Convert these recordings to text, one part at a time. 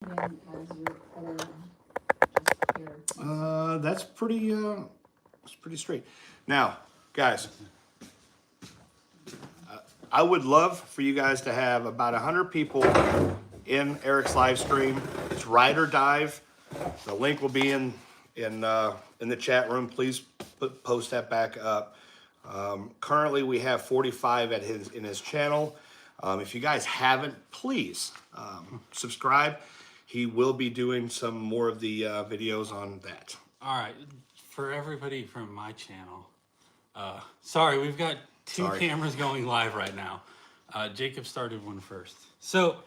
Meridian as your other just here? It's pretty straight. Now, guys, I would love for you guys to have about 100 people in Eric's live stream. It's Ride or Dive. The link will be in the chat room. Please post that back up. Currently, we have 45 in his channel. If you guys haven't, please subscribe. He will be doing some more of the videos on that. All right, for everybody from my channel, sorry, we've got two cameras going live right now. Jacob started one first. So,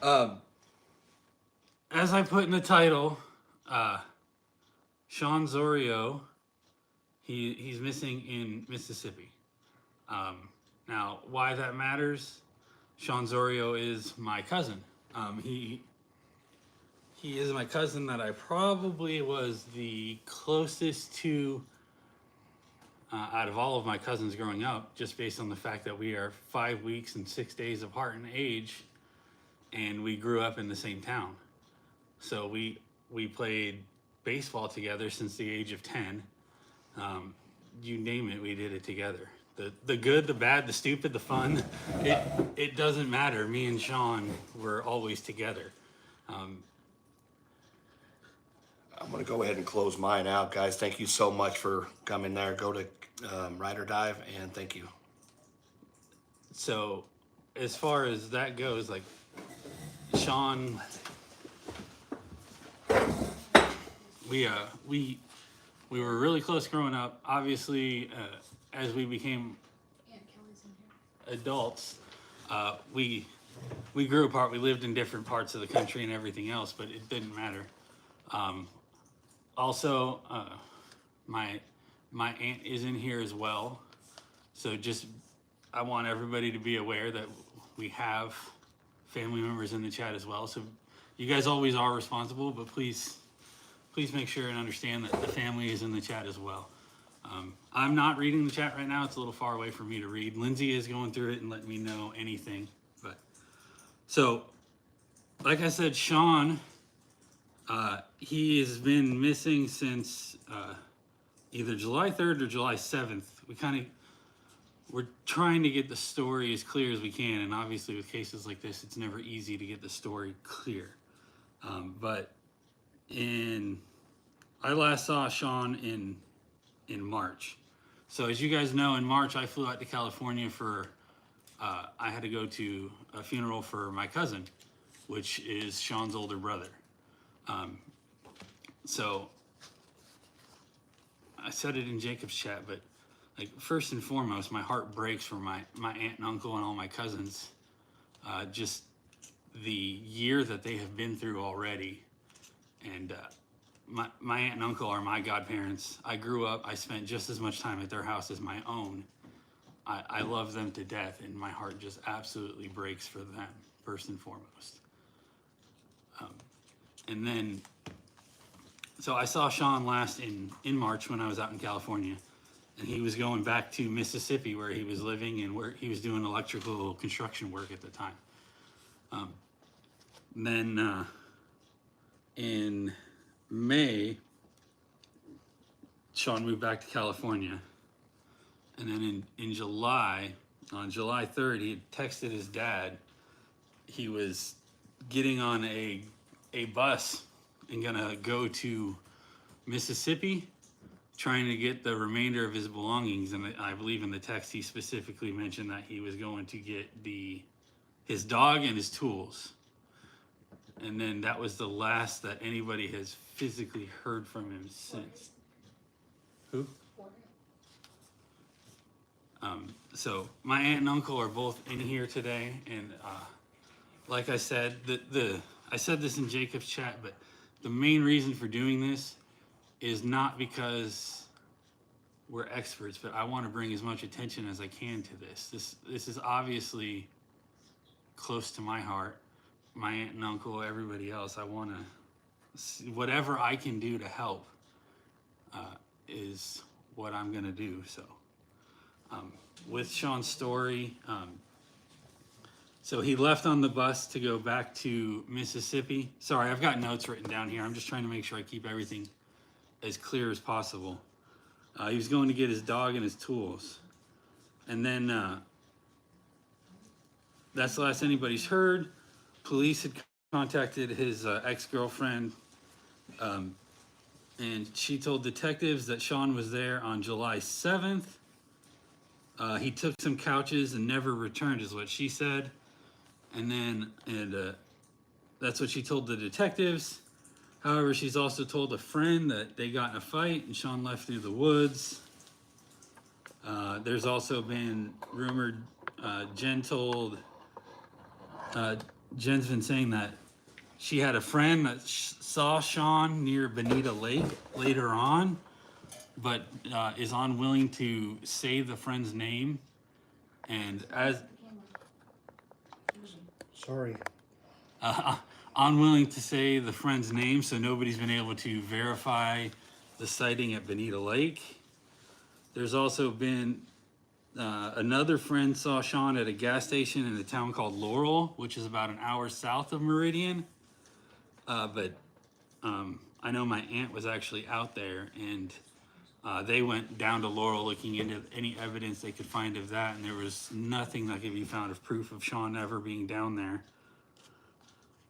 as I put in the title, Shawn Zorio, he's missing in Mississippi. Now, why that matters? Shawn Zorio is my cousin. He is my cousin that I probably was the closest to out of all of my cousins growing up, just based on the fact that we are 5 weeks and 6 days apart in age, and we grew up in the same town. So we played baseball together since the age of 10. You name it, we did it together. The good, the bad, the stupid, the fun, it doesn't matter. Me and Shawn were always together. I'm going to go ahead and close mine out, guys. Thank you so much for coming there. Go to Ride or Dive, and thank you. So, as far as that goes, like, Shawn, we were really close growing up. Obviously, as we became adults, we grew apart. We lived in different parts of the country and everything else, but it didn't matter. Also, my aunt is in here as well. So I want everybody to be aware that we have family members in the chat as well. So you guys always are responsible, but please make sure and understand that the family is in the chat as well. I'm not reading the chat right now. It's a little far away for me to read. Lindsay is going through it and letting me know anything. But so, like I said, Shawn, he has been missing since either July 3rd or July 7th. We're trying to get the story as clear as we can, and obviously with cases like this, it's never easy to get the story clear. But I last saw Shawn in March. So as you guys know, in March I flew out to California for I had to go to a funeral for my cousin, which is Shawn's older brother. So I said it in Jacob's chat, but like first and foremost, my heart breaks for my aunt and uncle and all my cousins. Just the year that they have been through already. And my aunt and uncle are my godparents. I grew up, I spent just as much time at their house as my own. I love them to death, and my heart just absolutely breaks for them, first and foremost. And then, so I saw Shawn last in March when I was out in California, and he was going back to Mississippi where he was living and where he was doing electrical construction work at the time. Then in May, Shawn moved back to California. And then in July, on July 3rd, he had texted his dad. He was getting on a bus and gonna go to Mississippi, trying to get the remainder of his belongings. And I believe in the text he specifically mentioned that he was going to get his dog and his tools. And then that was the last that anybody has physically heard from him since. Who? So my aunt and uncle are both in here today, and like I said, I said this in Jacob's chat, but the main reason for doing this is not because we're experts, but I want to bring as much attention as I can to this. This is obviously close to my heart. My aunt and uncle, everybody else, I want to, whatever I can do to help is what I'm going to do. So with Shawn's story, So he left on the bus to go back to Mississippi. Sorry, I've got notes written down here. I'm just trying to make sure I keep everything as clear as possible. He was going to get his dog and his tools. And then that's the last anybody's heard. Police had contacted his ex-girlfriend, and she told detectives that Shawn was there on July 7th. He took some couches and never returned, is what she said. And that's what she told the detectives. However, she's also told a friend that they got in a fight and Shawn left through the woods. There's also been rumored, Jen's been saying that she had a friend that saw Shawn near Bonita Lake later on, but is unwilling to say the friend's name. And Sorry. unwilling to say the friend's name, so nobody's been able to verify the sighting at Bonita Lake. There's also been another friend saw Shawn at a gas station in a town called Laurel, which is about an hour south of Meridian. But I know my aunt was actually out there, and they went down to Laurel looking into any evidence they could find of that, and there was nothing that could be found of proof of Shawn ever being down there.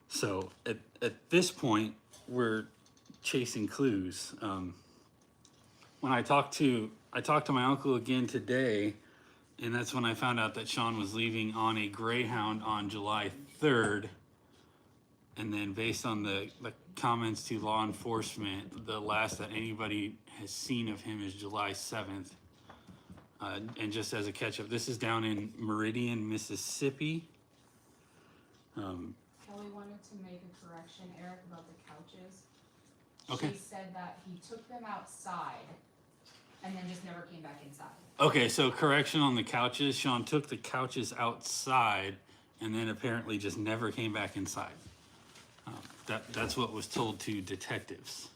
So at this point, we're chasing clues. When I talked to my uncle again today, and that's when I found out that Shawn was leaving on a Greyhound on July 3rd. And then based on the comments to law enforcement, the last that anybody has seen of him is July 7th. And just as a catch up, this is down in Meridian, Mississippi. Kelly wanted to make a correction, Eric, about the couches. Okay. She said that he took them outside and then just never came back inside. Okay, so correction on the couches. Shawn took the couches outside and then apparently just never came back inside. That's what was told to detectives.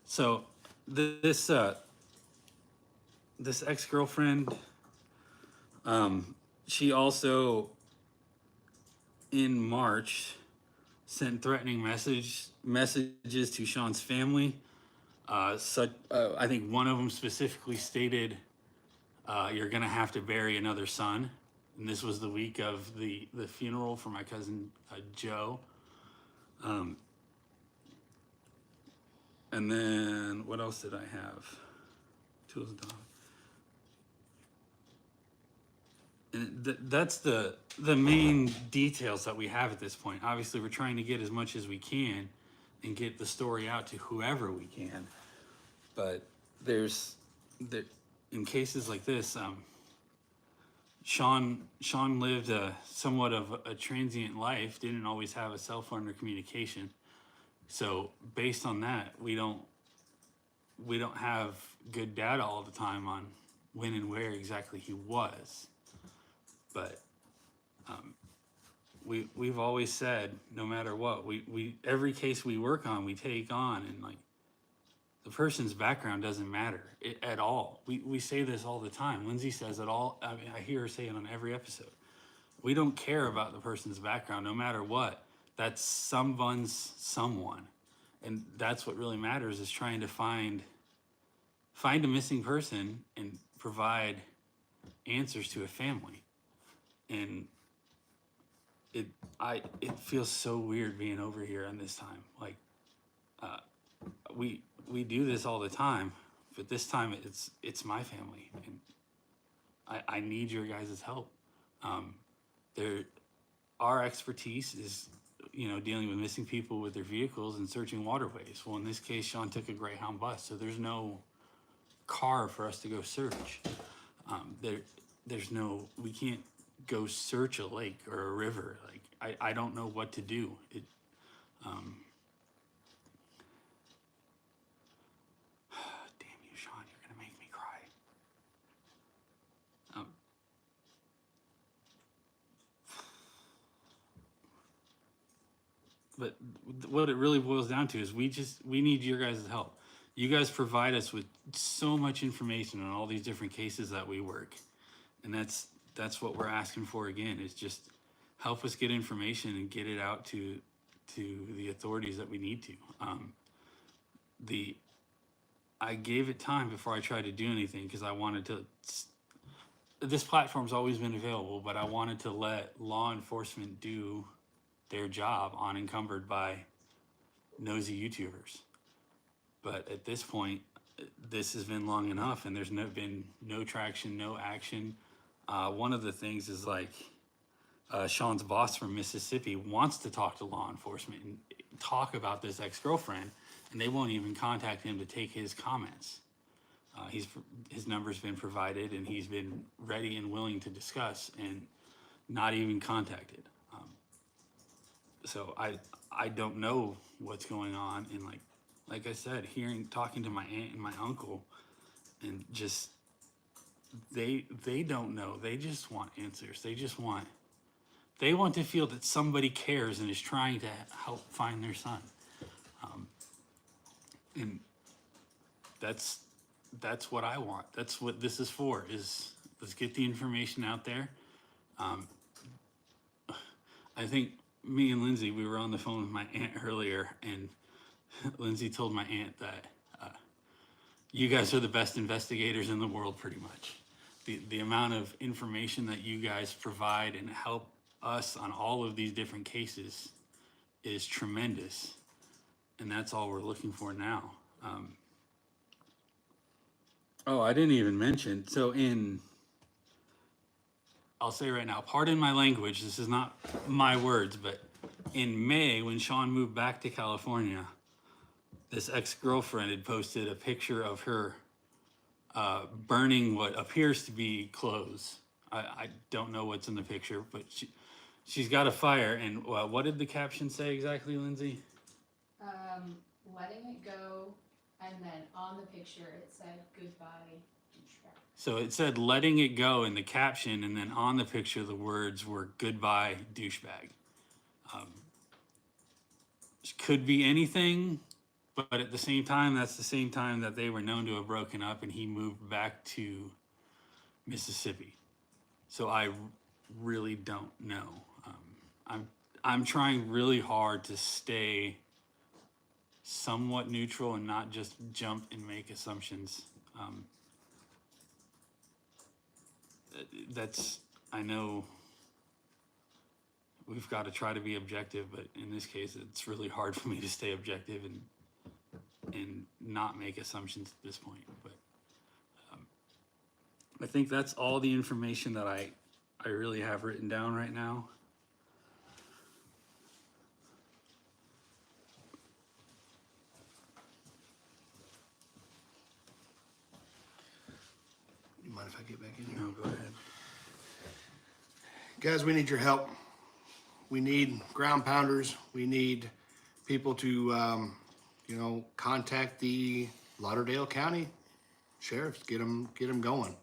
So this ex-girlfriend, she also in March sent threatening messages to Shawn's family. I think one of them specifically stated, "You're gonna have to bury another son." And this was the week of the funeral for my cousin Joe. And then what else did I have? Tools and dog. And that's the main details that we have at this point. Obviously, we're trying to get as much as we can and get the story out to whoever we can. But in cases like this, Shawn lived somewhat of a transient life, didn't always have a cell phone or communication. So based on that, we don't have good data all the time on when and where exactly he was. But we've always said, no matter what, we every case we work on, we take on, and like the person's background doesn't matter at all. We say this all the time. Lindsay says it all. I mean, I hear her say it on every episode. We don't care about the person's background, no matter what. That's someone's someone, and that's what really matters, is trying to find a missing person and provide answers to a family. And it feels so weird being over here on this time. Like we do this all the time, but this time it's my family, and I need your guys' help. Our expertise is, dealing with missing people with their vehicles and searching waterways. Well, in this case, Shawn took a Greyhound bus, so there's no car for us to go search. We can't go search a lake or a river. Like I don't know what to do. Damn you, Shawn, you're gonna make me cry. But what it really boils down to is we need your guys' help. You guys provide us with so much information on all these different cases that we work. And that's what we're asking for again, is just help us get information and get it out to the authorities that we need to. I gave it time before I tried to do anything because I wanted to. This platform's always been available, but I wanted to let law enforcement do their job unencumbered by nosy YouTubers. But at this point, this has been long enough, and there's been no traction, no action. One of the things is like Shawn's boss from Mississippi wants to talk to law enforcement and talk about this ex-girlfriend, and they won't even contact him to take his comments. His number's been provided, and he's been ready and willing to discuss, and not even contacted. So I don't know what's going on, and like I said, talking to my aunt and my uncle, and just they don't know. They just want answers. They want to feel that somebody cares and is trying to help find their son. And that's what I want. That's what this is for, is let's get the information out there. I think me and Lindsay, we were on the phone with my aunt earlier, and Lindsay told my aunt that you guys are the best investigators in the world, pretty much. The amount of information that you guys provide and help us on all of these different cases is tremendous. And that's all we're looking for now. I didn't even mention, so I'll say right now, pardon my language, this is not my words, but in May, when Shawn moved back to California, this ex-girlfriend had posted a picture of her burning what appears to be clothes. I don't know what's in the picture, but she's got a fire. And what did the caption say exactly, Lindsay? Letting it go, and then on the picture it said goodbye douchebag. So it said letting it go in the caption, and then on the picture the words were goodbye douchebag. Could be anything, but at the same time, that's the same time that they were known to have broken up and he moved back to Mississippi. So I really don't know. I'm trying really hard to stay somewhat neutral and not just jump and make assumptions. I know we've got to try to be objective, but in this case, it's really hard for me to stay objective and not make assumptions at this point. But I think that's all the information that I really have written down right now. You mind if I get back in here? No, go ahead. Guys, we need your help. We need ground pounders. We need people to, contact the Lauderdale County sheriffs. Get them going.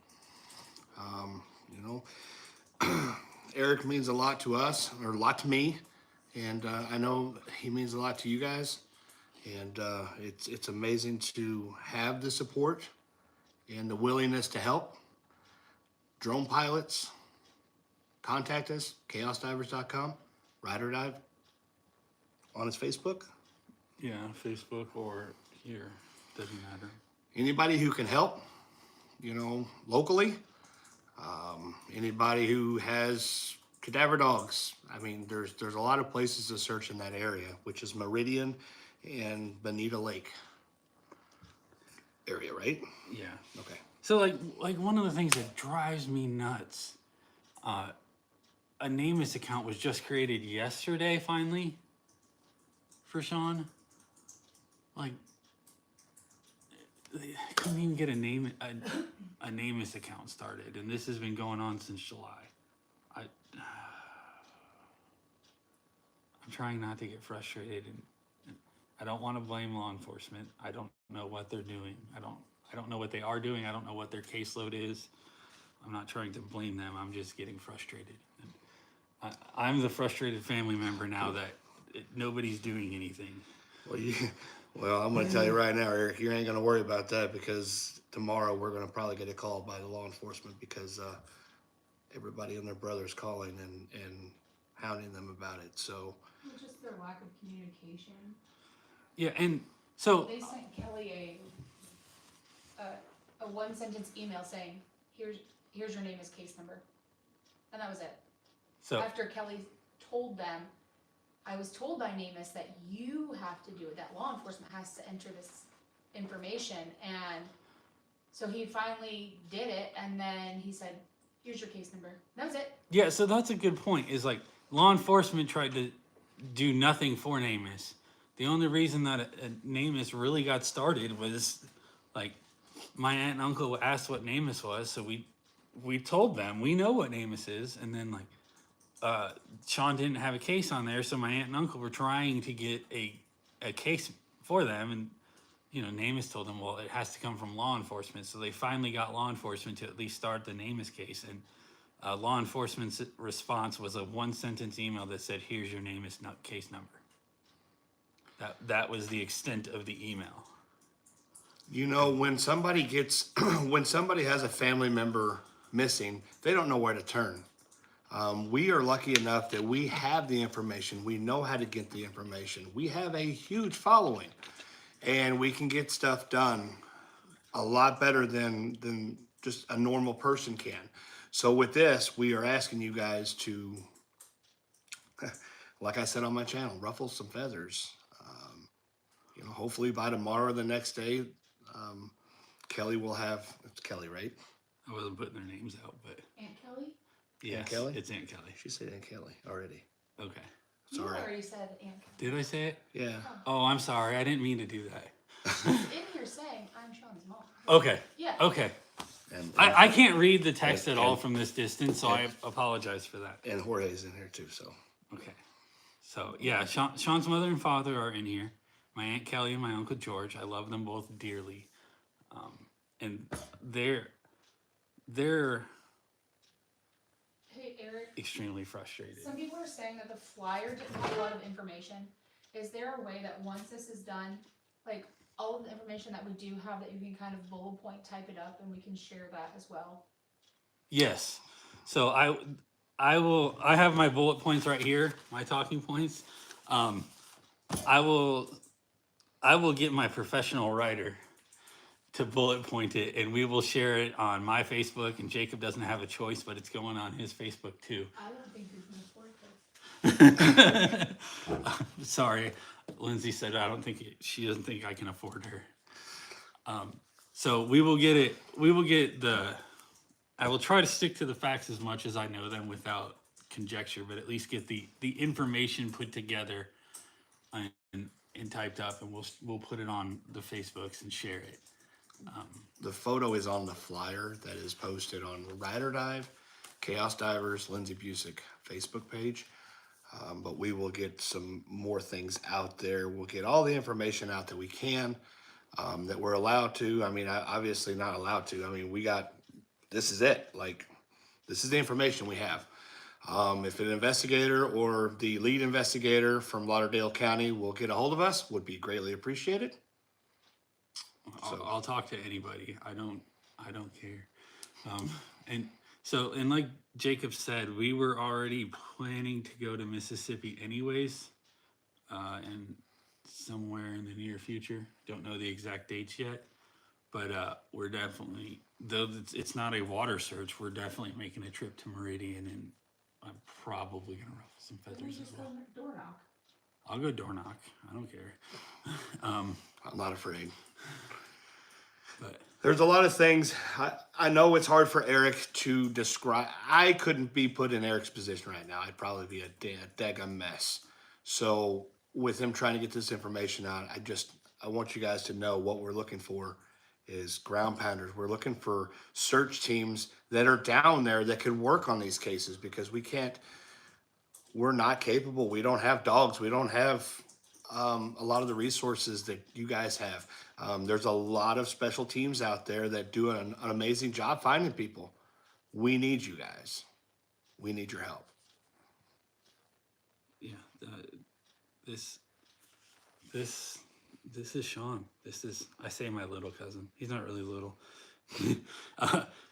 Eric means a lot to us, or a lot to me, and I know he means a lot to you guys. And it's amazing to have the support and the willingness to help. Drone pilots, contact us, chaosdivers.com, Ride or Dive on his Facebook. Yeah, Facebook or here, doesn't matter. Anybody who can help, locally. Anybody who has cadaver dogs. I mean, there's a lot of places to search in that area, which is Meridian and Bonita Lake area, right? Yeah. Okay. So like one of the things that drives me nuts, a Nameless account was just created yesterday, finally, for Shawn. Like, they couldn't even get a Nameless account started, and this has been going on since July. I'm trying not to get frustrated, and I don't want to blame law enforcement. I don't know what they're doing. I don't know what they are doing. I don't know what their caseload is. I'm not trying to blame them. I'm just getting frustrated. And I'm the frustrated family member now that nobody's doing anything. Well, I'm going to tell you right now, Eric, you ain't going to worry about that, because tomorrow we're going to probably get a call by the law enforcement, because everybody and their brother's calling and hounding them about it. So Just their lack of communication. Yeah, and so They sent Kelly a one sentence email saying, here's your name as case number. And that was it. so After Kelly told them, I was told by NamUs that you have to do it, that law enforcement has to enter this information. And so he finally did it, and then he said, here's your case number. That was it. yeah, so that's a good point. Is like law enforcement tried to do nothing for NamUs. The only reason that NamUs really got started was like my aunt and uncle asked what NamUs was, so we told them we know what NamUs is, and then like Shawn didn't have a case on there, so my aunt and uncle were trying to get a case for them, and NamUs told them, well, it has to come from law enforcement, so they finally got law enforcement to at least start the NamUs case, and law enforcement's response was a one sentence email that said, "Here's your NamUs case number." That was the extent of the email. when somebody gets when somebody has a family member missing, they don't know where to turn. We are lucky enough that we have the information. We know how to get the information. We have a huge following, and we can get stuff done a lot better than just a normal person can. So with this, we are asking you guys to, like I said on my channel, ruffle some feathers. Hopefully by tomorrow or the next day, Kelly will have, it's Kelly, right? I wasn't putting their names out, but Aunt Kelly? yes, Kelly? it's Aunt Kelly. She said Aunt Kelly already. Okay. You Sorry. already said Aunt Kelly. Did I say it? Yeah. Oh, I'm sorry. I didn't mean to do that. In here saying, I'm Shawn's mom. Okay. Yeah. Okay. And I can't read the text and- at all and- from this distance, so I apologize for that. and Jorge's in here too, so. Okay. So, yeah, Shawn's mother and father are in here. My Aunt Kelly and my Uncle George. I love them both dearly. And they're Hey, Eric. extremely frustrated. Some people are saying that the flyer didn't have a lot of information. Is there a way that once this is done, like all of the information that we do have, that you can kind of bullet point type it up and we can share that as well? Yes. So I have my bullet points right here, my talking points. I will get my professional writer to bullet point it, and we will share it on my Facebook, and Jacob doesn't have a choice, but it's going on his Facebook too. I don't think we can afford this. Sorry, Lindsay said she doesn't think I can afford her. So we will get it. I will try to stick to the facts as much as I know them without conjecture, but at least get the information put together and typed up, and we'll put it on the Facebooks and share it. The photo is on the flyer that is posted on Ride or Dive, Chaos Divers, Lindsay Busick Facebook page. But we will get some more things out there. We'll get all the information out that we can, that we're allowed to. I mean, obviously not allowed to. I mean, this is it. Like, this is the information we have. If an investigator or the lead investigator from Lauderdale County will get a hold of us, would be greatly appreciated. I'll talk to anybody. I don't care. And like Jacob said, we were already planning to go to Mississippi anyways, and somewhere in the near future. Don't know the exact dates yet, but we're definitely, though it's not a water search, we're definitely making a trip to Meridian, and I'm probably gonna ruffle some Then we feathers as just go well. door knock. I'll go door knock. I don't care. I'm not afraid. But There's a lot of things. I know it's hard for Eric to describe. I couldn't be put in Eric's position right now. I'd probably be a daggum mess. So with him trying to get this information out, I want you guys to know what we're looking for is ground pounders. We're looking for search teams that are down there that can work on these cases, because we're not capable. We don't have dogs. We don't have a lot of the resources that you guys have. There's a lot of special teams out there that do an amazing job finding people. We need you guys. We need your help. yeah, this is Shawn. I say my little cousin. He's not really little.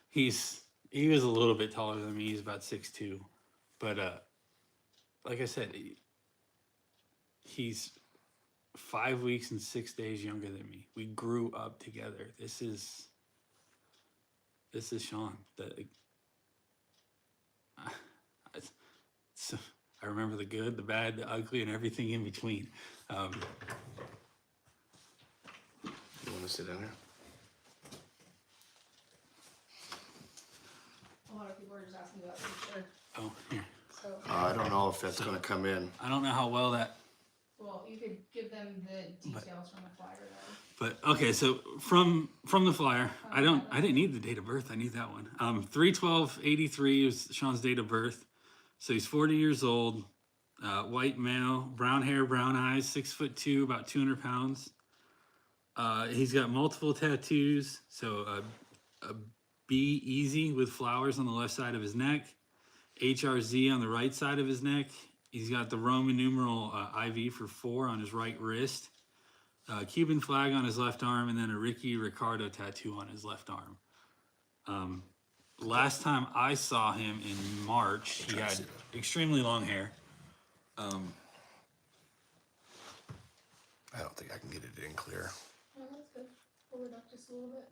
He was a little bit taller than me. He's about 6'2", but like I said, he's 5 weeks and 6 days younger than me. We grew up together. This is Shawn. So I remember the good, the bad, the ugly, and everything in between. You want to sit down here? A lot of people are just asking about the picture, Oh, here. so, I don't know if that's going to come in. I don't know how well that. well, you could give them the details from the flyer though. But okay, so from the flyer, I didn't need the date of birth. I need that one. 3/12/83 is Shawn's date of birth. So he's 40 years old, white male, brown hair, brown eyes, 6'2", about 200 pounds. He's got multiple tattoos. So a B Easy with flowers on the left side of his neck, HRZ on the right side of his neck. He's got the Roman numeral IV for 4 on his right wrist. Cuban flag on his left arm, and then a Ricky Ricardo tattoo on his left arm. Last time I saw him in March, he had extremely long hair. I don't think I can get it in clear. Oh, that's good. Pull it up just a little bit.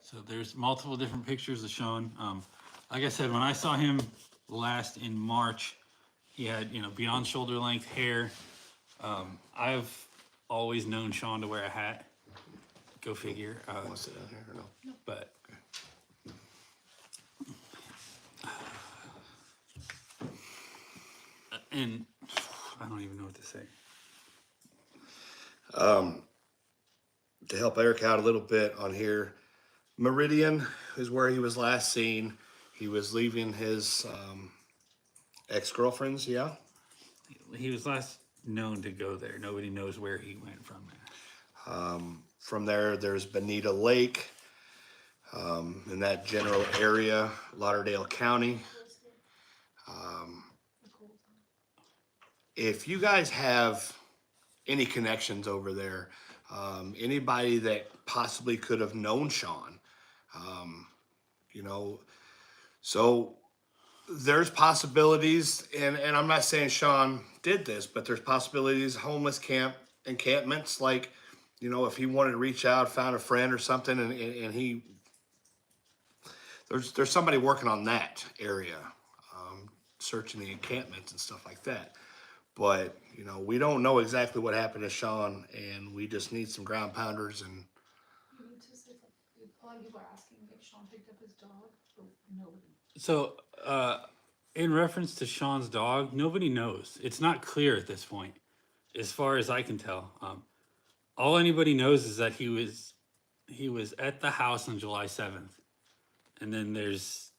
So there's multiple different pictures of Shawn. Like I said, when I saw him last in March, he had, beyond shoulder length hair. I've always known Shawn to wear a hat. Go figure. Want to sit down here or no? But and I don't even know what to say. To help Eric out a little bit on here, Meridian is where he was last seen. He was leaving his ex-girlfriend's, yeah? He was last known to go there. Nobody knows where he went from there. From there, there's Bonita Lake, in that general area, Lauderdale County. If you guys have any connections over there, anybody that possibly could have known Shawn, so there's possibilities, and I'm not saying Shawn did this, but there's possibilities, homeless encampments, like, if he wanted to reach out, found a friend or something, and he, there's somebody working on that area, searching the encampments and stuff like that. But, we don't know exactly what happened to Shawn, and we just need some ground pounders. And You need to say, a lot of people are asking if Shawn picked up his dog, but nobody. So, in reference to Shawn's dog, nobody knows. It's not clear at this point, as far as I can tell. All anybody knows is that he was at the house on July 7th. And then there's,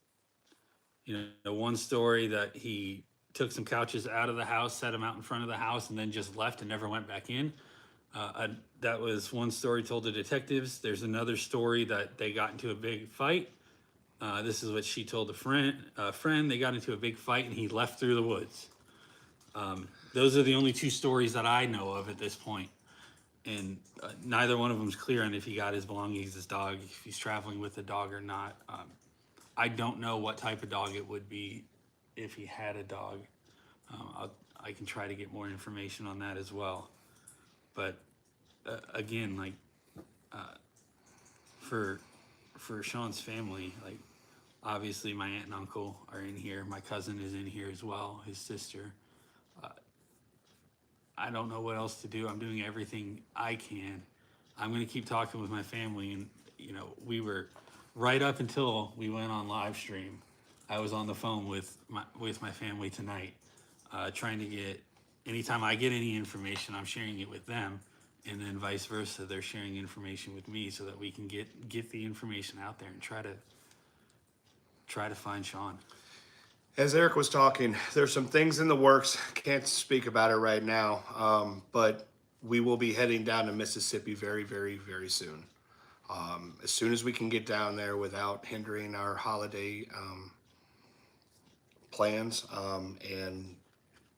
one story that he took some couches out of the house, set them out in front of the house, and then just left and never went back in. That was one story told to detectives. There's another story that they got into a big fight. This is what she told a friend. They got into a big fight and he left through the woods. Those are the only 2 stories that I know of at this point. And neither one of them is clear on if he got his belongings, his dog, if he's traveling with the dog or not. I don't know what type of dog it would be if he had a dog. I can try to get more information on that as well. But again, like for Shawn's family, like obviously my aunt and uncle are in here. My cousin is in here as well, his sister. I don't know what else to do. I'm doing everything I can. I'm going to keep talking with my family. And, we were right up until we went on live stream. I was on the phone with my family tonight, trying to get, anytime I get any information, I'm sharing it with them. And then vice versa, they're sharing information with me so that we can get the information out there and try to find Shawn. as Eric was talking, there's some things in the works. Can't speak about it right now, but we will be heading down to Mississippi very, very, very soon. As soon as we can get down there without hindering our holiday plans, and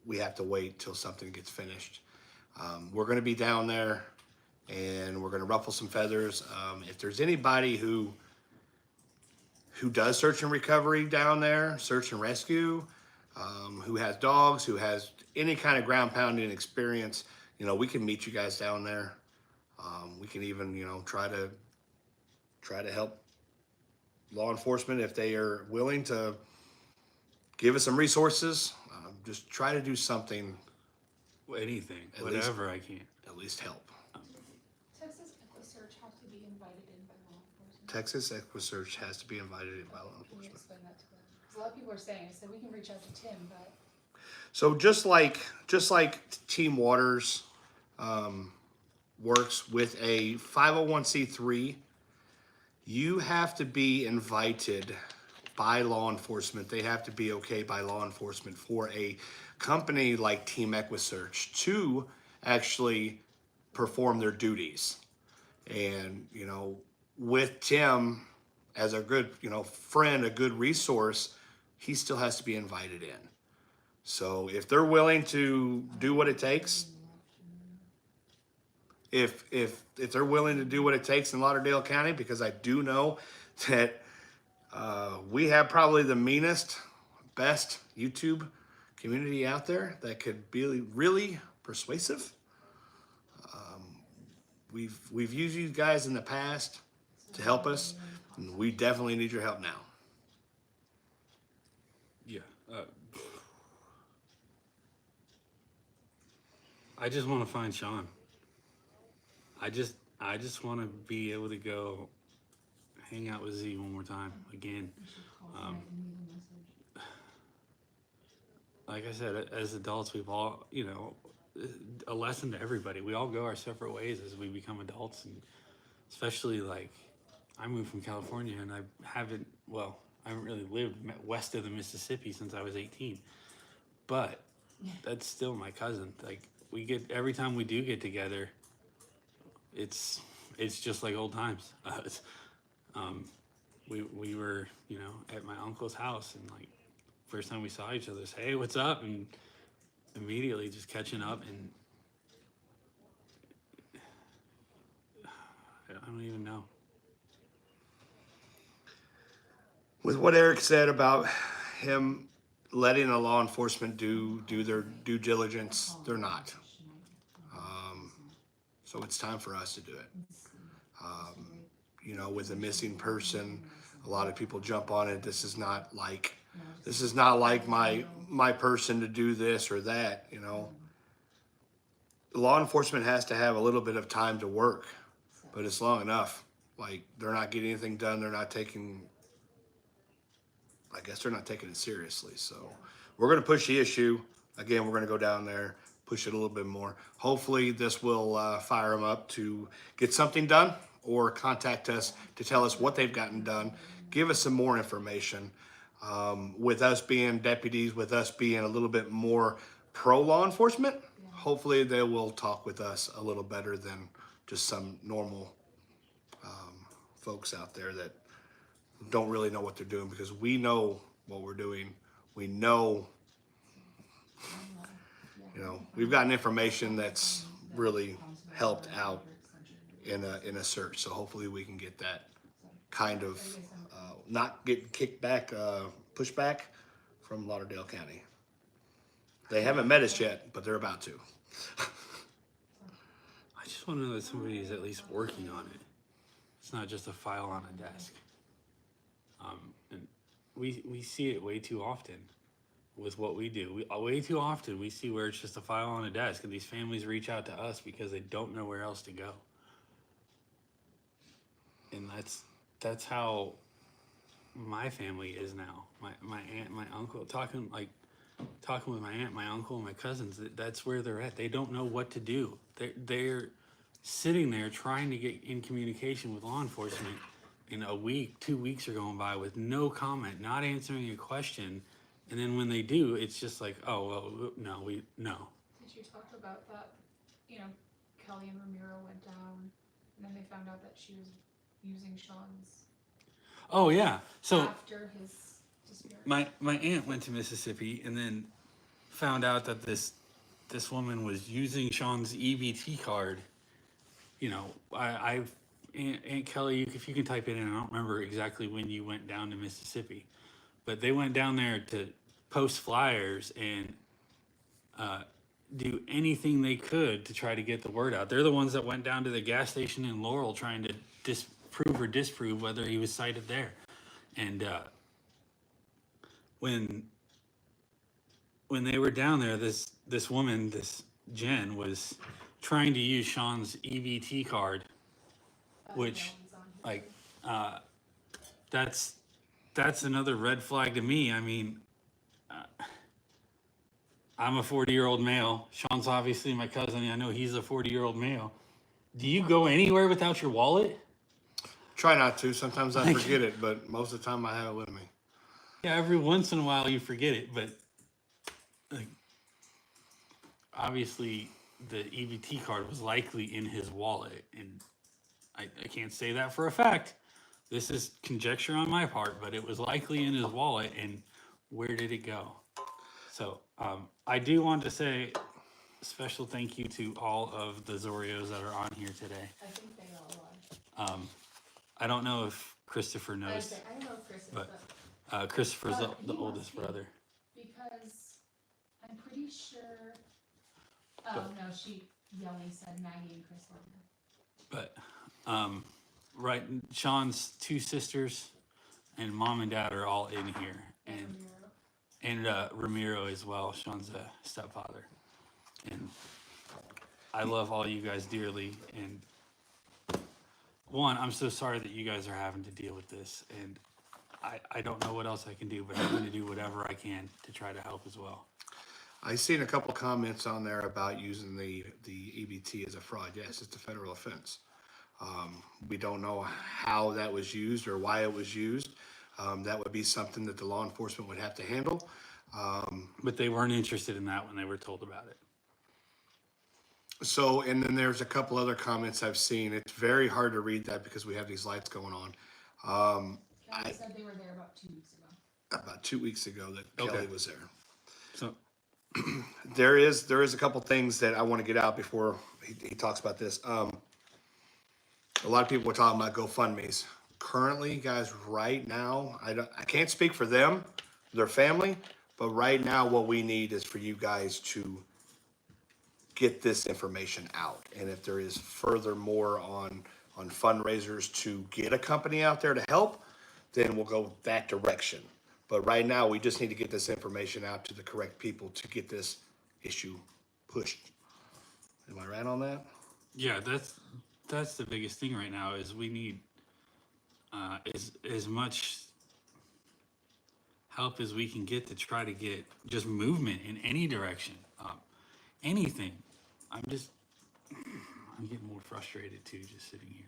we have to wait till something gets finished. We're going to be down there, and we're going to ruffle some feathers. If there's anybody who does search and recovery down there, search and rescue, who has dogs, who has any kind of ground pounding experience, you know, we can meet you guys down there. We can even, you know, try to help law enforcement if they are willing to give us some resources. Just try to do something, Anything, At least- whatever I can. at least help. Texas EquiSearch have to be invited in by law enforcement. Texas EquiSearch has to be invited in by law Can you enforcement. explain that to them? 'Cause a lot of people are saying, so we can reach out to Tim, but So just like Team Waters works with a 501c3, you have to be invited by law enforcement. They have to be okay by law enforcement for a company like Team EquiSearch to actually perform their duties. And, you know, with Tim as a good, you know, friend, a good resource, he still has to be invited in. So if they're willing to do what it takes, if they're willing to do what it takes in Lauderdale County, because I do know that we have probably the meanest, best YouTube community out there that could be really persuasive. We've used you guys in the past to help us, and we definitely need your help now. Yeah. I just want to find Shawn. I just want to be able to go hang out with Z one more time again. Like I said, as adults, we've all, you know, a lesson to everybody. We all go our separate ways as we become adults, and especially like I moved from California, and I haven't really lived west of the Mississippi since I was 18. But that's still my cousin. Like every time we do get together, it's just like old times. We were, you know, at my uncle's house, and like first time we saw each other, say, hey, what's up? And immediately just catching up, and I don't even know. With what Eric said about him letting a law enforcement do their due diligence, they're not. So it's time for us to do it. You know, with a missing person, a lot of people jump on it. This is not like my person to do this or that. You know, law enforcement has to have a little bit of time to work, but it's long enough. Like they're not getting anything done. They're not taking. I guess they're not taking it seriously. So we're going to push the issue. Again, we're going to go down there, push it a little bit more. Hopefully this will fire them up to get something done, or contact us to tell us what they've gotten done. Give us some more information. With us being deputies, with us being a little bit more pro law enforcement, hopefully they will talk with us a little better than just some normal folks out there that don't really know what they're doing, because we know what we're doing. We know, you know, we've gotten information that's really helped out in a search. So hopefully we can get that kind of not get kicked back, pushback from Lauderdale County. They haven't met us yet, but they're about to. I just want to know that somebody is at least working on it. It's not just a file on a desk. And we see it way too often with what we do. Way too often we see where it's just a file on a desk, and these families reach out to us because they don't know where else to go. And that's how my family is now. My aunt, my uncle, talking with my aunt, my uncle, and my cousins. That's where they're at. They don't know what to do. They're sitting there trying to get in communication with law enforcement, and a week, 2 weeks are going by with no comment, not answering a question. And then when they do, it's just like, oh, well, no. did you talk about that? You know, Kelly and Ramiro went down, and then they found out that she was using Shawn's Oh, yeah. So after his disappearance. my aunt went to Mississippi and then found out that this woman was using Shawn's EBT card. You know, Aunt Kelly, if you can type it in, I don't remember exactly when you went down to Mississippi, but they went down there to post flyers and do anything they could to try to get the word out. They're the ones that went down to the gas station in Laurel trying to disprove or disprove whether he was sighted there. And when they were down there, this woman, this Jen, was trying to use Shawn's EBT card, which, like, that's another red flag to me. I mean, I'm a 40-year-old male. Shawn's obviously my cousin. I know he's a 40-year-old male. Do you go anywhere without your wallet? Try not to. Sometimes I forget it, but most of the time I have it with me. Yeah, every once in a while you forget it, but like, obviously the EBT card was likely in his wallet, and I can't say that for a fact. This is conjecture on my part, but it was likely in his wallet, and where did it go? So I do want to say a special thank you to all of the Zorios that are on here today. I think they all are. I don't know if Christopher knows, I don't know if Christopher, but Christopher's Oh, the he oldest must be. brother. because I'm pretty sure. Oh no, Yelly said Maggie and Chris were here. But right, Shawn's two sisters and mom and dad are all in here, and Ramiro as well. Shawn's a stepfather, and I love all you guys dearly. And one, I'm so sorry that you guys are having to deal with this, and I don't know what else I can do, but I'm going to do whatever I can to try to help as well. I seen a couple comments on there about using the EBT as a fraud. Yes, it's a federal offense. We don't know how that was used or why it was used. That would be something that the law enforcement would have to handle. But they weren't interested in that when they were told about it. So, and then there's a couple other comments I've seen. It's very hard to read that because we have these lights going on. Kelly said they were there about 2 weeks ago. About 2 weeks ago that Kelly was there. So There is a couple things that I want to get out before he talks about this. A lot of people were talking about GoFundMe's. Currently, guys, right now, I can't speak for them, their family, but right now what we need is for you guys to get this information out. And if there is furthermore on fundraisers to get a company out there to help, then we'll go that direction. But right now, we just need to get this information out to the correct people to get this issue pushed. Am I right on that? yeah, that's the biggest thing right now is we need as much help as we can get to try to get just movement in any direction, anything. I'm getting more frustrated too, just sitting here.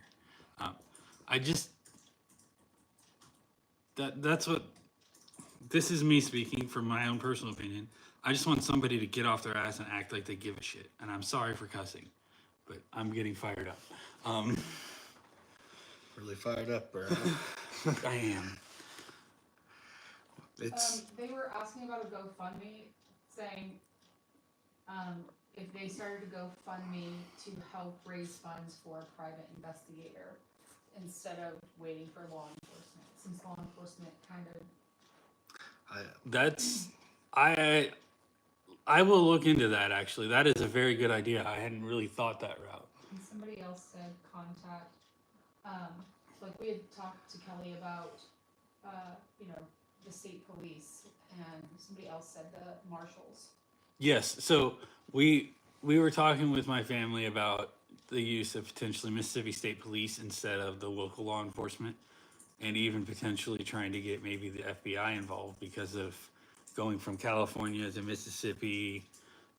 That's what, this is me speaking from my own personal opinion. I just want somebody to get off their ass and act like they give a shit. And I'm sorry for cussing, but I'm getting fired up. Really fired up, bro. I am. They were asking about a GoFundMe, saying if they started a GoFundMe to help raise funds for a private investigator instead of waiting for law enforcement, since law enforcement kind of. I will look into that, actually. That is a very good idea. I hadn't really thought that route. And somebody else said contact, like we had talked to Kelly about, the state police, and somebody else said the marshals. Yes, so we were talking with my family about the use of potentially Mississippi State Police instead of the local law enforcement, and even potentially trying to get maybe the FBI involved because of going from California to Mississippi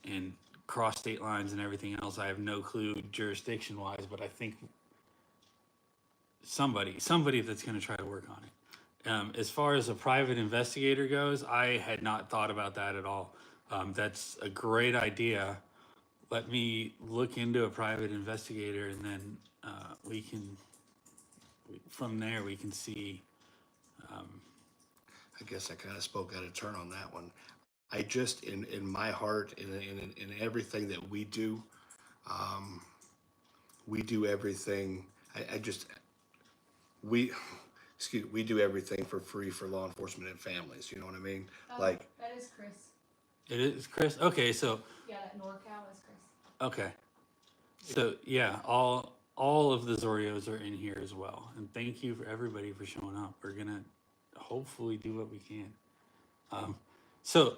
and cross state lines and everything else. I have no clue jurisdiction wise, but I think somebody that's going to try to work on it. As far as a private investigator goes, I had not thought about that at all. That's a great idea. Let me look into a private investigator, and then from there we can see. I guess I kind of spoke out of turn on that one. I just, in my heart, in everything that we do everything. we do everything for free for law enforcement and families. You know what I mean? Oh, Like, that is Chris. It is Chris? Okay, so, Yeah, that NorCal is Chris. okay. So, yeah, all of the Zorios are in here as well. And thank you for everybody for showing up. We're going to hopefully do what we can. So,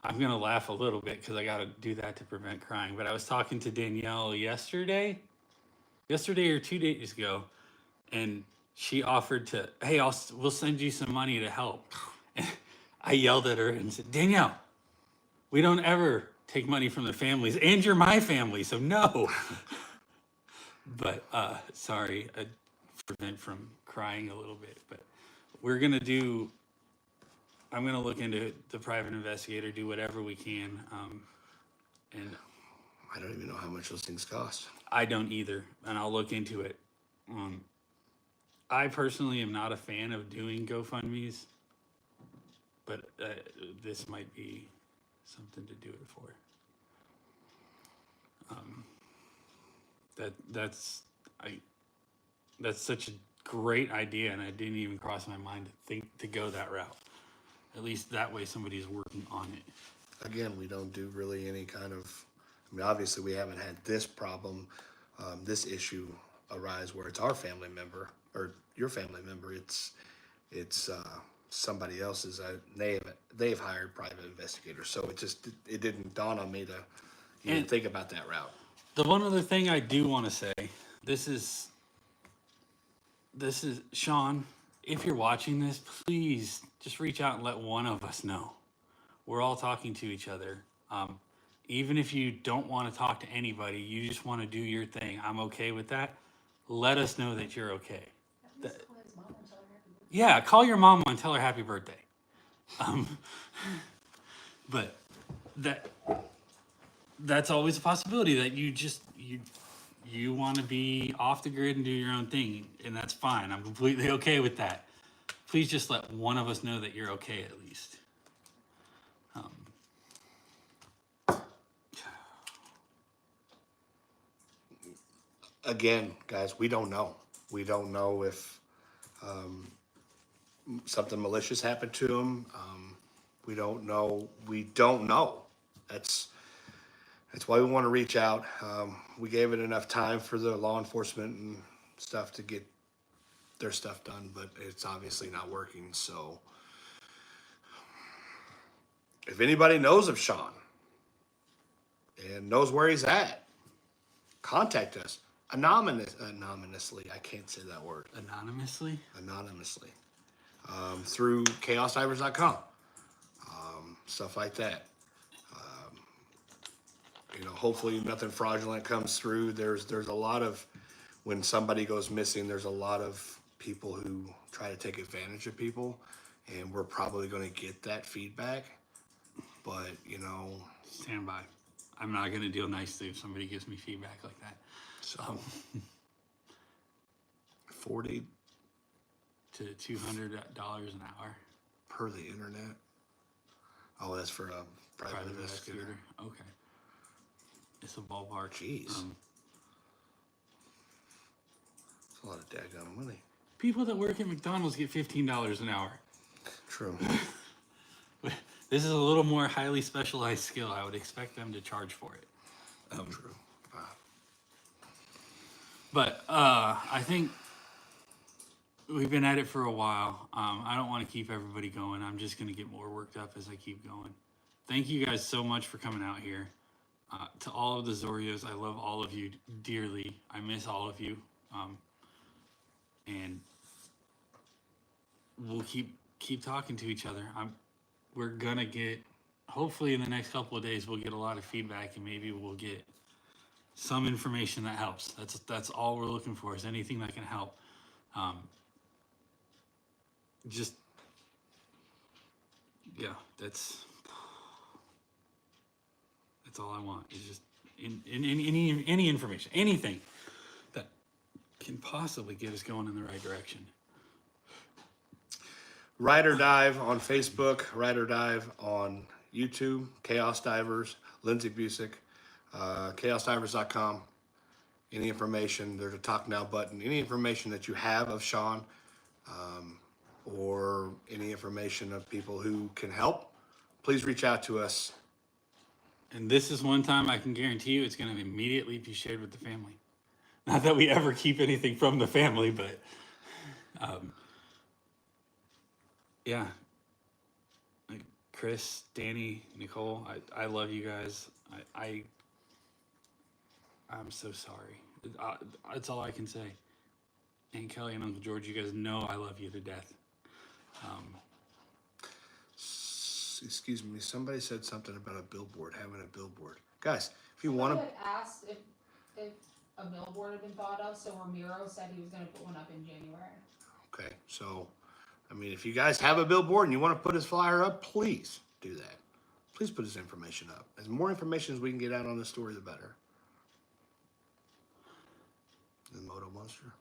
I'm going to laugh a little bit because I got to do that to prevent crying. But I was talking to Danielle yesterday or 2 days ago, and she offered to, hey, we'll send you some money to help. And I yelled at her and said, Danielle, we don't ever take money from the families, and you're my family, so no. But sorry, I prevent from crying a little bit. But we're gonna do. I'm gonna look into the private investigator, do whatever we can, and I don't even know how much those things cost. I don't either, and I'll look into it. I personally am not a fan of doing GoFundMe's, but this might be something to do it for. That's such a great idea, and I didn't even cross my mind to think to go that route. At least that way somebody's working on it. Again, we don't do really any kind of, I mean, obviously we haven't had this problem, this issue arise where it's our family member or your family member. It's somebody else's. They've hired private investigators, so it didn't dawn on me to even think about that route. The one other thing I do want to say, this is Shawn, if you're watching this, please just reach out and let one of us know. We're all talking to each other. Even if you don't want to talk to anybody, you just want to do your thing. I'm okay with that. Let us know that you're okay. Yeah, call your mama and tell her happy birthday. But that's always a possibility that you want to be off the grid and do your own thing, and that's fine. I'm completely okay with that. Please just let one of us know that you're okay at least. Again, guys, we don't know. We don't know if something malicious happened to him. We don't know. We don't know. That's why we want to reach out. We gave it enough time for the law enforcement and stuff to get their stuff done, but it's obviously not working. So if anybody knows of Shawn and knows where he's at, contact us anonymously. I can't say that word. Anonymously? Anonymously. Through chaosdivers.com. Stuff like that. Hopefully nothing fraudulent comes through. There's a lot of, when somebody goes missing, there's a lot of people who try to take advantage of people, and we're probably going to get that feedback. But, Stand by. I'm not going to deal nicely if somebody gives me feedback like that. so 40 to $200 an hour per the internet. Oh, that's for a private investigator. Okay. It's a ballpark. Jeez. It's a lot of daggone money. People that work at McDonald's get $15 an hour. True. This is a little more highly specialized skill. I would expect them to charge for it. True. But I think we've been at it for a while. I don't want to keep everybody going. I'm just going to get more worked up as I keep going. Thank you guys so much for coming out here. To all of the Zorios, I love all of you dearly. I miss all of you. And we'll keep talking to each other. We're going to get, hopefully in the next couple of days, we'll get a lot of feedback, and maybe we'll get some information that helps. That's all we're looking for, is anything that can help. That's all I want, is just any information, anything that can possibly get us going in the right direction. Ride or Dive on Facebook, Ride or Dive on YouTube, Chaos Divers, Lindsay Busick, chaosdivers.com. Any information, there's a talk now button. Any information that you have of Shawn, or any information of people who can help, please reach out to us. And this is one time I can guarantee you it's going to immediately be shared with the family. Not that we ever keep anything from the family, but yeah. Like Chris, Danny, Nicole, I love you guys. I'm so sorry. That's all I can say. Aunt Kelly and Uncle George, you guys know I love you to death. Excuse me, somebody said something about a billboard, having a billboard. Guys, if you Somebody want to, had asked if a billboard had been thought of, so Ramiro said he was gonna put one up in January. okay, so, I mean, if you guys have a billboard and you want to put his flyer up, please do that. Please put his information up. As more information as we can get out on this story, the better. The Moto Monster.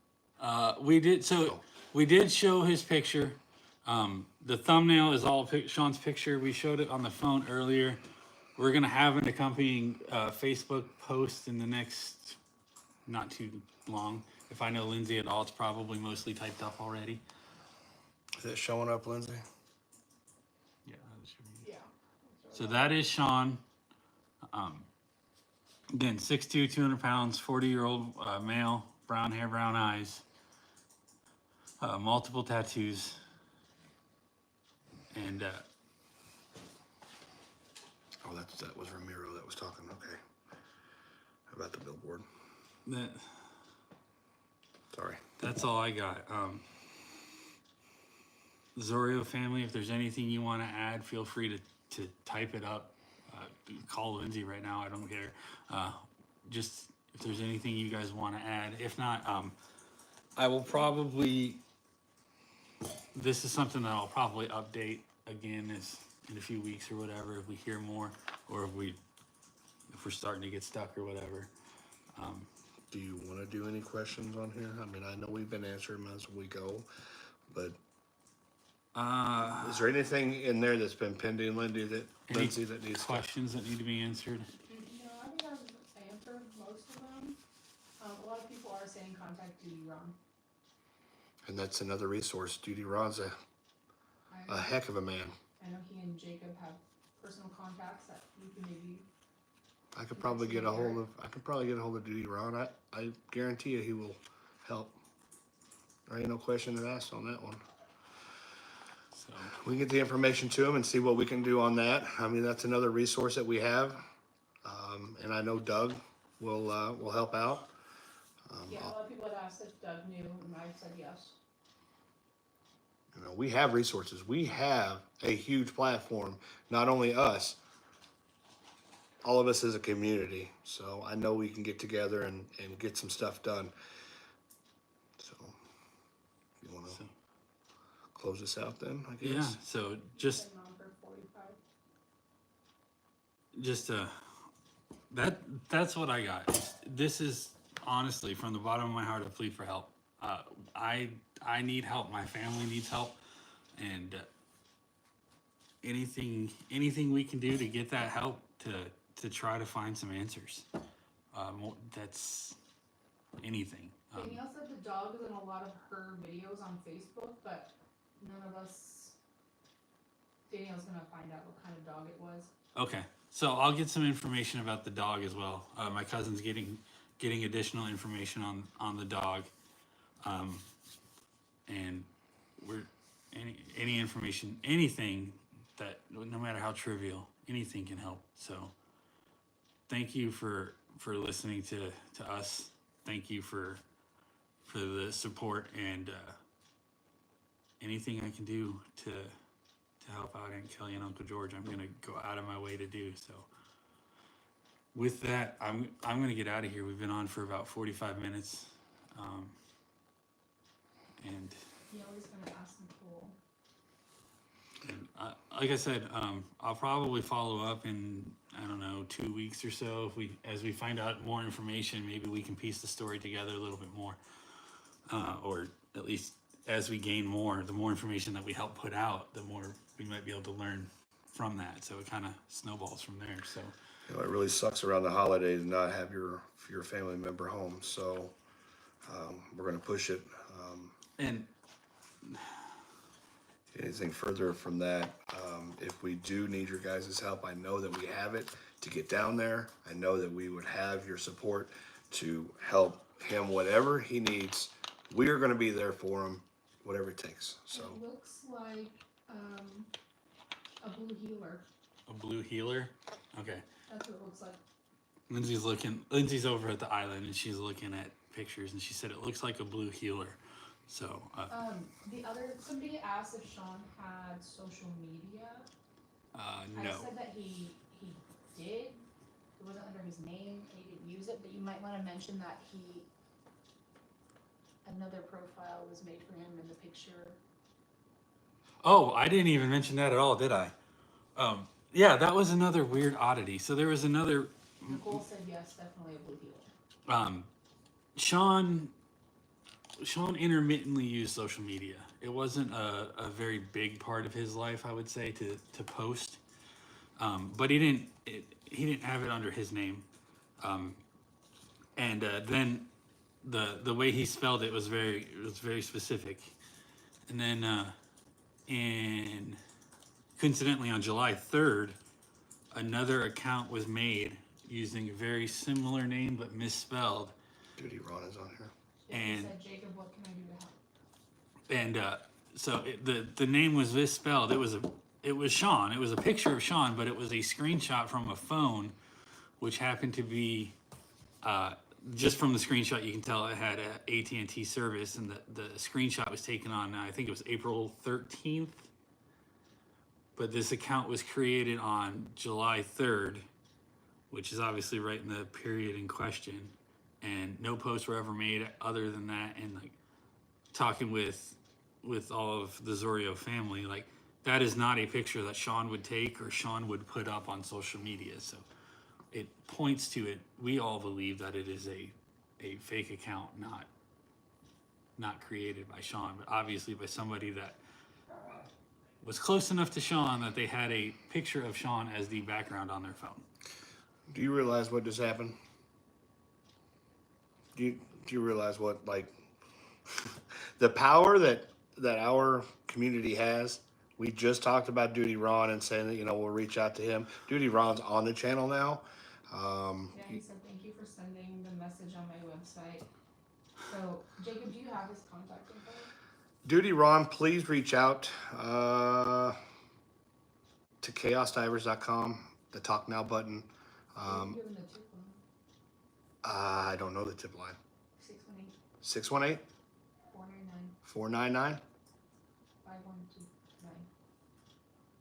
We did show his picture. The thumbnail is all Sean's picture. We showed it on the phone earlier. We're gonna have an accompanying Facebook post in the next not too long. If I know Lindsay at all, it's probably mostly typed up already. Is it showing up, Lindsay? Yeah, that should be. Yeah. So that is Sean. Again, 6'2", 200 pounds, 40-year-old male, brown hair, brown eyes, multiple tattoos, and Oh, that was Ramiro that was talking. Okay. About the billboard. Sorry. That's all I got. Zorio family, if there's anything you want to add, feel free to type it up. Call Lindsay right now. I don't care. Just if there's anything you guys want to add. If not, I will probably. This is something that I'll probably update again in a few weeks or whatever if we hear more or if we're starting to get stuck or whatever. Do you want to do any questions on here? I mean, I know we've been answering them as we go, but is there anything in there that's been pending, Lindsay, that needs questions that need to be answered? No, I think I've answered most of them. A lot of people are saying contact Duty Ron. And that's another resource. Duty Ron's a heck of a man. I know he and Jacob have personal contacts that you can maybe. I could probably get a hold of Duty Ron. I guarantee you he will help. There ain't no question asked on that one. So We can get the information to him and see what we can do on that. I mean, that's another resource that we have. And I know Doug will help out. Yeah, a lot of people had asked if Doug knew, and I said yes. You know, we have resources. We have a huge platform. Not only us, all of us as a community. So I know we can get together and get some stuff done. So, if you want to close this out then, I guess. yeah, so just Been on for 45. that's what I got. This is honestly from the bottom of my heart a plea for help. I need help. My family needs help, and anything we can do to get that help to try to find some answers. That's anything. Danielle said the dog is in a lot of her videos on Facebook, but none of us. Danielle's gonna find out what kind of dog it was. Okay, so I'll get some information about the dog as well. My cousin's getting additional information on the dog, and we're any information, anything that no matter how trivial, anything can help. So thank you for listening to us. Thank you for the support and anything I can do to help out Aunt Kelly and Uncle George, I'm gonna go out of my way to do. So with that, I'm gonna get out of here. We've been on for about 45 minutes, and He always gonna ask Nicole. and like I said, I'll probably follow up in I don't know 2 weeks or so. As we find out more information, maybe we can piece the story together a little bit more, or at least as we gain more, the more information that we help put out, the more we might be able to learn from that. So it kind of snowballs from there. So You know, it really sucks around the holidays to not have your family member home. So we're going to push it. and Anything further from that, if we do need your guys' help, I know that we have it to get down there. I know that we would have your support to help him whatever he needs. We are gonna be there for him, whatever it takes, so. It looks like, a blue healer. A blue healer? Okay. That's what it looks like. Lindsay's over at the island and she's looking at pictures and she said it looks like a blue healer. So, Somebody asked if Shawn had social media. no. I said that he did. It wasn't under his name and he didn't use it, but you might want to mention that another profile was made for him in the picture. Oh, I didn't even mention that at all, did I? Yeah, that was another weird oddity. So there was another. Nicole said yes, definitely a blue healer. Shawn intermittently used social media. It wasn't a very big part of his life, I would say, to post. But he didn't have it under his name. And then the way he spelled it was very specific. And then coincidentally on July 3rd, another account was made using a very similar name but misspelled. Duty Ron is on here. He And said, Jacob, what can I do to help? and so the name was misspelled. It was Shawn. It was a picture of Shawn, but it was a screenshot from a phone, which happened to be just from the screenshot you can tell it had a AT&T service, and the screenshot was taken on I think it was April 13th. But this account was created on July 3rd, which is obviously right in the period in question, and no posts were ever made other than that. And like talking with all of the Zorio family, like that is not a picture that Shawn would take or Shawn would put up on social media. So it points to it. We all believe that it is a fake account, not created by Shawn, but obviously by somebody that was close enough to Shawn that they had a picture of Shawn as the background on their phone. Do you realize what just happened? Do you realize what, like, the power that our community has? We just talked about Duty Ron and saying that, we'll reach out to him. Duty Ron's on the channel now. Yeah, he said, thank you for sending the message on my website. So, Jacob, do you have his contact info? Duty Ron, please reach out to chaosdivers.com, the Talk Now button. Give him the tip line. I don't know the tip line. 618 618 499 499 5129.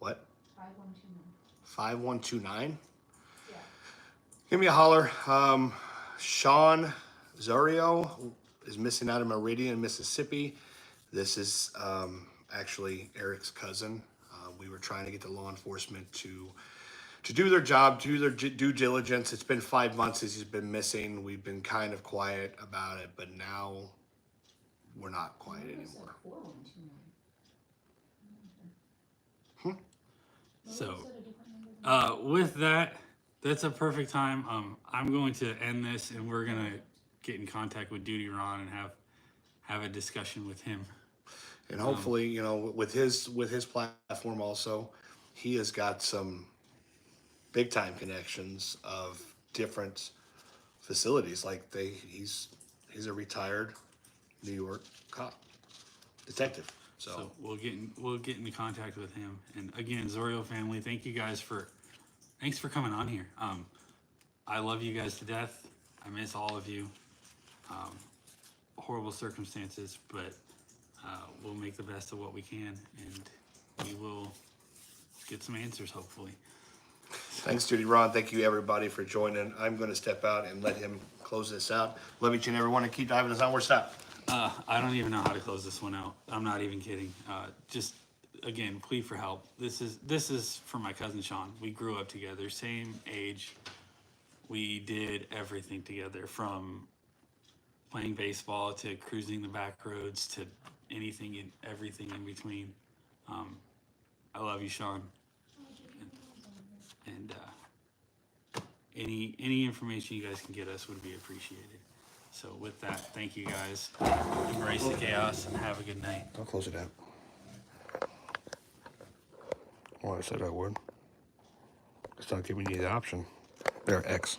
What? 5129. 5129. Yeah. Give me a holler. Shawn Zorio is missing out of Meridian, Mississippi. This is actually Eric's cousin. We were trying to get the law enforcement to do their job, do their due diligence. It's been 5 months since he's been missing. We've been kind of quiet about it, but now we're not quiet anymore. 4129. So, with that, that's a perfect time. I'm going to end this, and we're gonna get in contact with Duty Ron and have a discussion with him. And hopefully, with his platform also, he has got some big time connections of different facilities. Like he's a retired New York cop, detective. So we'll get into contact with him. And again, Zorio family, thanks for coming on here. I love you guys to death. I miss all of you. Horrible circumstances, but we'll make the best of what we can, and we will get some answers hopefully. thanks, Duty Ron. Thank you, everybody, for joining. I'm going to step out and let him close this out. Love each and every one, and keep diving. It's not where to stop. I don't even know how to close this one out. I'm not even kidding. Just again, plead for help. This is for my cousin Shawn. We grew up together, same age. We did everything together, from playing baseball to cruising the back roads to anything and everything in between. I love you, Shawn. And any information you guys can get us would be appreciated. So with that, thank you guys. Embrace the chaos and have a good night. I'll close it out. Well, I said I would. It's not giving you the option. There, X.